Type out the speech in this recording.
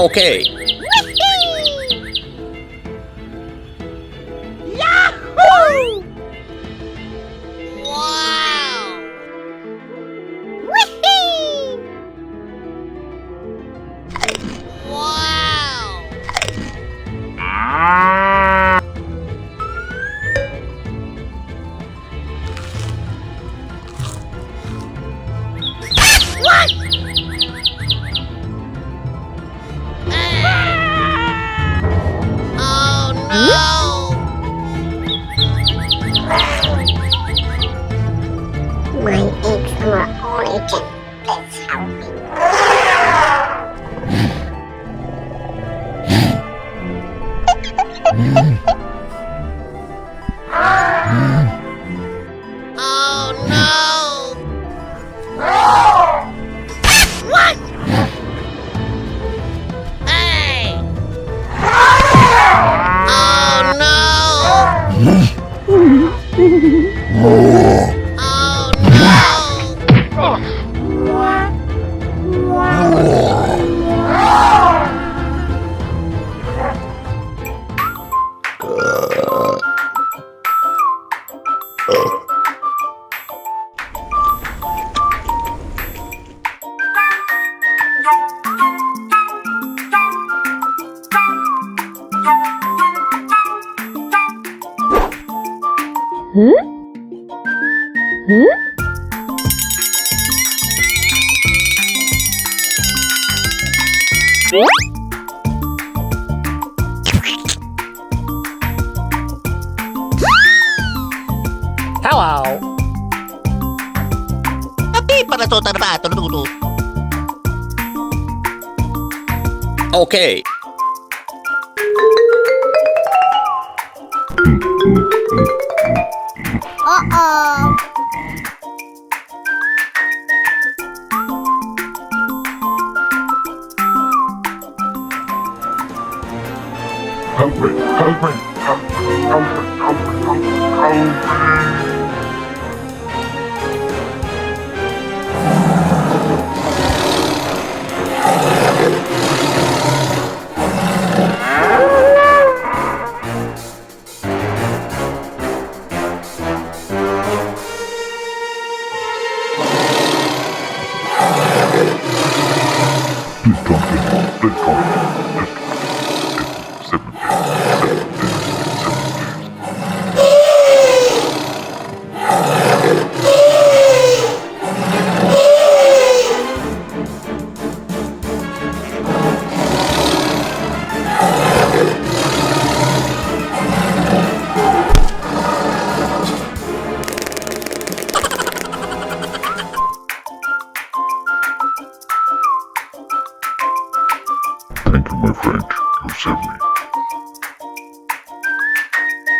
Okay. Yahoo! Wow! Whee! Wow! What? Oh no! My eggs are origin. Please help me. Oh no! What? Hey! Oh no! Oh no! Hello. Tapi para to tarbato luto. Okay. Uh-oh! Help me, help me, help me, help me, help me, help me, help me. Please don't get me, please don't get me. 7 days. Thank you, my friend. You saved me.